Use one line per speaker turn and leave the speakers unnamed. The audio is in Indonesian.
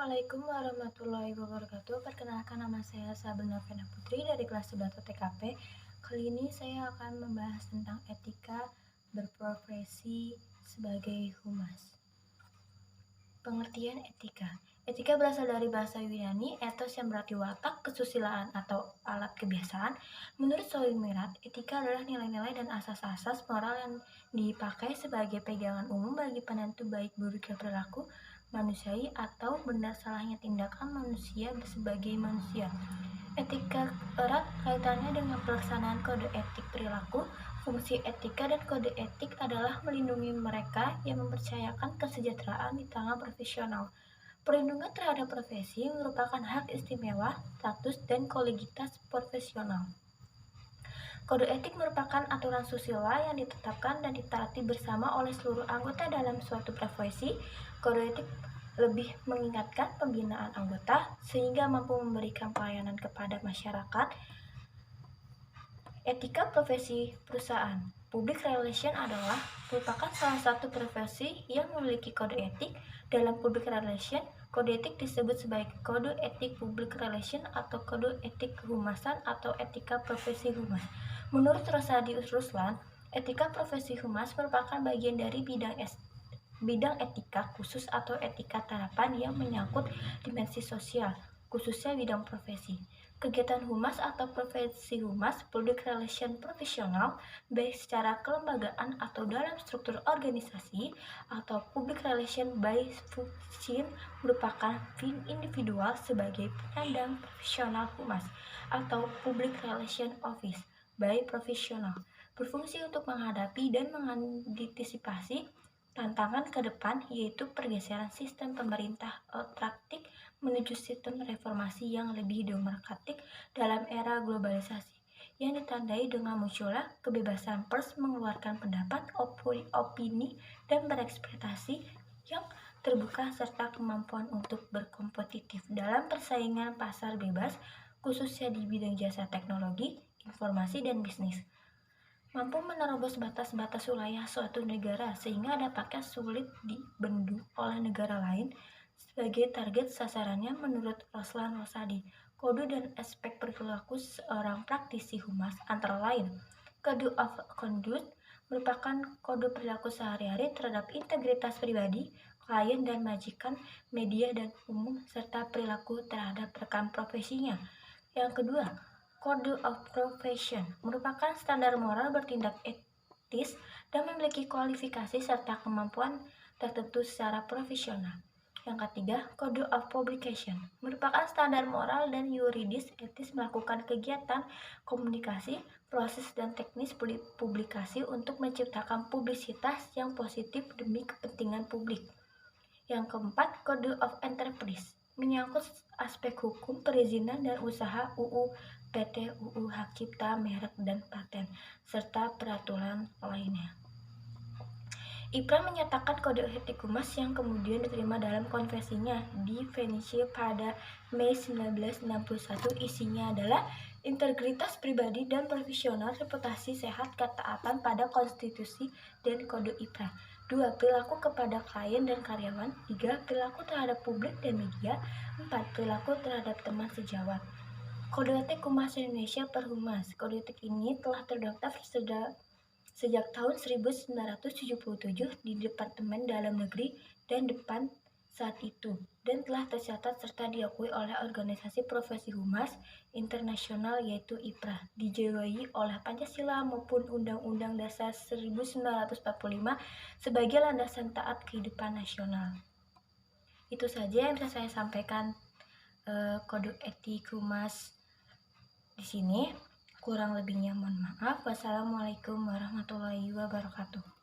Assalamualaikum warahmatullahi wabarakatuh. Perkenalkan, nama saya Sabrina Novena Putri dari kelas 11 TKP. Kali ini saya akan membahas tentang etika berprofesi sebagai humas. Pengertian etika. Etika berasal dari bahasa Yunani, ethos yang berarti watak, kesusilaan atau alat kebiasaan. Menurut Soimerat, etika adalah nilai-nilai dan asas-asas moral yang dipakai sebagai pegangan umum bagi penentu baik buruknya perilaku manusiawi atau benar salahnya tindakan manusia sebagai manusia. Etika erat kaitannya dengan pelaksanaan kode etik perilaku. Fungsi etika dan kode etik adalah melindungi mereka yang mempercayakan kesejahteraan di tengah profesional. Perlindungan terhadap profesi merupakan hak istimewa, status, dan kolegitas profesional. Kode etik merupakan aturan susila yang ditetapkan dan ditaati bersama oleh seluruh anggota dalam suatu profesi. Kode etik lebih mengingatkan pembinaan anggota sehingga mampu memberikan pelayanan kepada masyarakat. Etika profesi perusahaan. Public relation adalah merupakan salah satu profesi yang memiliki kode etik. Dalam public relation, kode etik disebut sebagai kode etik public relation atau kode etik kehumasan atau etika profesi humas. Menurut Rosadius Ruslan, etika profesi humas merupakan bagian dari bidang etika khusus atau etika terapan yang menyangkut dimensi sosial, khususnya bidang profesi. Kegiatan humas atau profesi humas, public relation profesional, baik secara kelembagaan atau dalam struktur organisasi, atau public relation by function, merupakan individual sebagai penyandang profesional humas, atau public relation office by profesional, berfungsi untuk menghadapi dan mengantisipasi tantangan ke depan, yaitu pergeseran sistem pemerintah otokratik menuju sistem reformasi yang lebih demokratik dalam era globalisasi, yang ditandai dengan munculnya kebebasan pers mengeluarkan pendapat, opini, dan berekspresi yang terbuka serta kemampuan untuk berkompetitif dalam persaingan pasar bebas, khususnya di bidang jasa teknologi, informasi, dan bisnis. Mampu menerobos batas-batas wilayah suatu negara sehingga dapatnya sulit dibendung oleh negara lain. Sebagai target sasarannya, menurut Ruslan Rosadi, kode dan aspek perilaku seorang praktisi humas antara lain Code of Conduct merupakan kode perilaku sehari-hari terhadap integritas pribadi, klien dan majikan, media dan umum, serta perilaku terhadap rekan profesinya. Yang kedua, Code of Profession merupakan standar moral bertindak etis dan memiliki kualifikasi serta kemampuan tertentu secara profesional. Yang ketiga, Code of Publication merupakan standar moral dan yuridis etis melakukan kegiatan komunikasi, proses, dan teknis publikasi untuk menciptakan publisitas yang positif demi kepentingan publik. Yang keempat, Code of Enterprise menyangkut aspek hukum perizinan dan usaha UU PT, UU Hak Cipta, Merek, dan Paten, serta peraturan lainnya. IPRA menyatakan kode etik humas yang kemudian diterima dalam konvensinya di Venice pada Mei 1961. Isinya adalah integritas pribadi dan profesional, reputasi sehat, ketaatan pada konstitusi dan kode IPRA. 2. Perilaku kepada klien dan karyawan. 3. Perilaku terhadap publik dan media. 4. Perilaku terhadap teman sejawat. Kode etik Humas Indonesia per Humas. Kode etik ini telah terdaftar sejak tahun 1977 di Departemen Dalam Negeri dan Depan saat itu, dan telah tercatat serta diakui oleh organisasi profesi humas internasional yaitu IPRA, dijiwai oleh Pancasila maupun Undang-Undang Dasar 1945 sebagai landasan taat kehidupan nasional. Itu saja yang bisa saya sampaikan kode etik humas di sini. Kurang lebihnya mohon maaf. Wassalamualaikum warahmatullahi wabarakatuh.